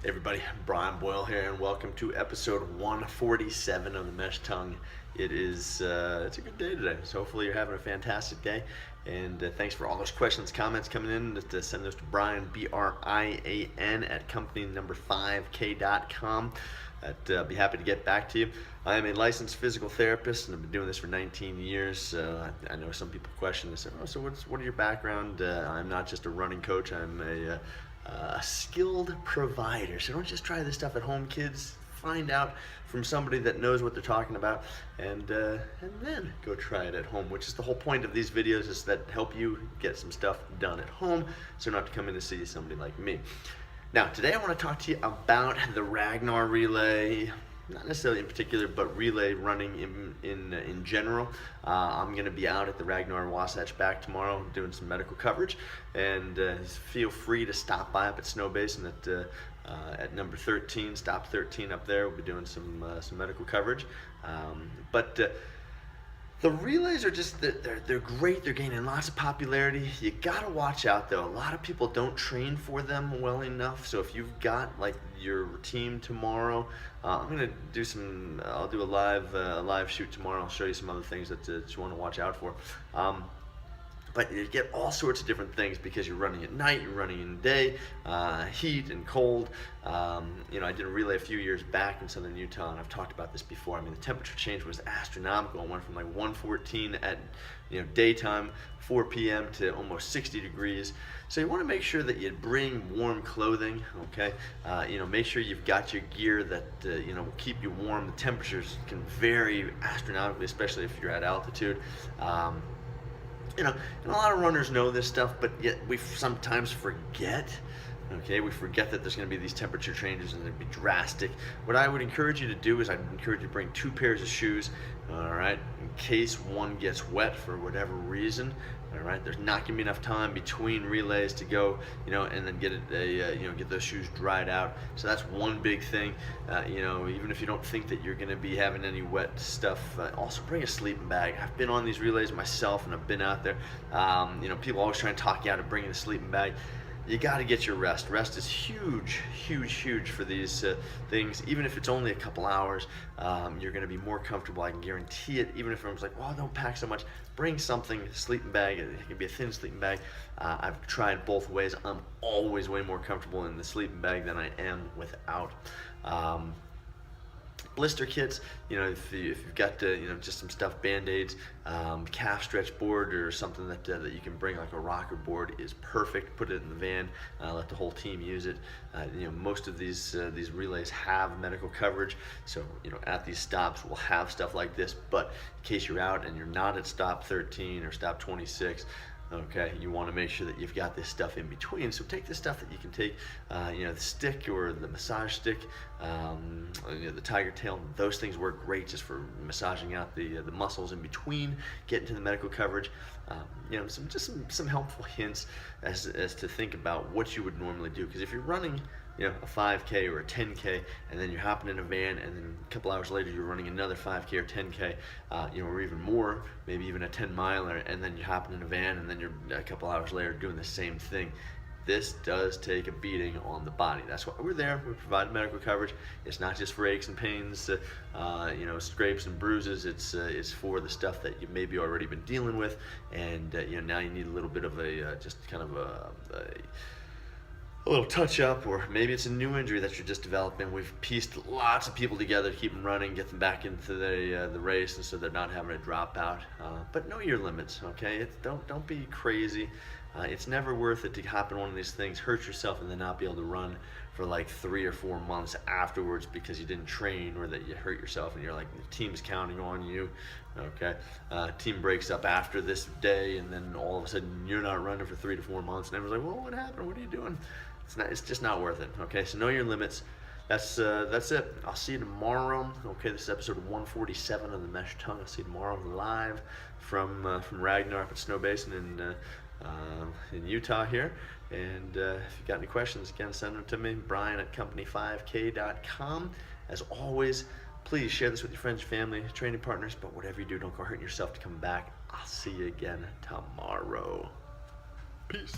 Hey everybody, Brian Boyle here, and welcome to episode 147 of the Mesh Tongue. It's a good day today, so hopefully you're having a fantastic day. And thanks for all those questions, comments coming in. Just send those to Brian, B-R-I-A-N, at company number 5k.com. I'd be happy to get back to you. I am a licensed physical therapist, and I've been doing this for 19 years. I know some people question this. Oh, so what are your background? I'm not just a running coach. I'm a skilled provider. So don't just try this stuff at home, kids. Find out from somebody that knows what they're talking about, and then go try it at home, which is the whole point of these videos, is that help you get some stuff done at home, so you don't have to come in to see somebody like me. Now, today I want to talk to you about the Ragnar relay. Not necessarily in particular, but relay running in general. I'm going to be out at the Ragnar Wasatch back tomorrow doing some medical coverage, and feel free to stop by up at Snowbasin at number 13, stop 13 up there. We'll be doing some medical coverage. The relays are just, they're great. They're gaining lots of popularity. You gotta watch out though. A lot of people don't train for them well enough. So if you've got like your team tomorrow, I'll do a live shoot tomorrow. I'll show you some other things that you want to watch out for. But you get all sorts of different things because you're running at night, you're running in the day, heat and cold. I did a relay a few years back in southern Utah, and I've talked about this before. I mean, the temperature change was astronomical. It went from like 114 at daytime, 4 p.m. to almost 60 degrees. So you want to make sure that you bring warm clothing, okay? Make sure you've got your gear that will keep you warm. The temperatures can vary astronomically, especially if you're at altitude. And a lot of runners know this stuff, but yet we sometimes forget. Okay, we forget that there's going to be these temperature changes and they'd be drastic. What I would encourage you to do is I'd encourage you to bring 2 pairs of shoes, all right, in case one gets wet for whatever reason. All right, there's not going to be enough time between relays to go, and then get those shoes dried out. So that's one big thing. Even if you don't think that you're going to be having any wet stuff, also bring a sleeping bag. I've been on these relays myself, and I've been out there. People always try to talk you out of bringing a sleeping bag. You got to get your rest. Rest is huge, huge, huge for these things. Even if it's only a couple hours, you're going to be more comfortable. I can guarantee it. Even if everyone's like, well, don't pack so much, bring something, sleeping bag. It can be a thin sleeping bag. I've tried both ways. I'm always way more comfortable in the sleeping bag than I am without. Blister kits, if you've got just some stuff, band-aids, calf stretch board or something that you can bring, like a rocker board, is perfect. Put it in the van, let the whole team use it. Most of these relays have medical coverage, so at these stops we'll have stuff like this. But in case you're out and you're not at stop 13 or stop 26, okay, you want to make sure that you've got this stuff in between. So take the stuff that you can take, the stick or the massage stick, the tiger tail. Those things work great just for massaging out the muscles in between getting to the medical coverage. Some helpful hints as to think about what you would normally do. Because if you're running a 5K or a 10K, and then you're hopping in a van, and then a couple hours later you're running another 5K or 10K, or even more, maybe even a 10 miler, and then you're hopping in a van, and then you're a couple hours later doing the same thing. This does take a beating on the body. That's why we're there. We provide medical coverage. It's not just for aches and pains, scrapes and bruises. It's for the stuff that you maybe already been dealing with, and now you need a little bit of a little touch up, or maybe it's a new injury that you're just developing. We've pieced lots of people together to keep them running, get them back into the race, and so they're not having to drop out. But know your limits, okay? Don't be crazy. It's never worth it to hop in one of these things, hurt yourself, and then not be able to run for like 3 or 4 months afterwards because you didn't train, or that you hurt yourself and you're like, the team's counting on you. Okay, team breaks up after this day, and then all of a sudden you're not running for 3 to 4 months, and everyone's like, well, what happened? What are you doing? It's just not worth it. Okay, so know your limits. That's it. I'll see you tomorrow. Okay, this is episode 147 of the Mesh Tongue. I'll see you tomorrow live from Ragnar up at Snowbasin in Utah here. And if you've got any questions, again, send them to me, Brian at company5k.com. As always, please share this with your friends, family, training partners, but whatever you do, don't go hurting yourself to come back. I'll see you again tomorrow. Peace.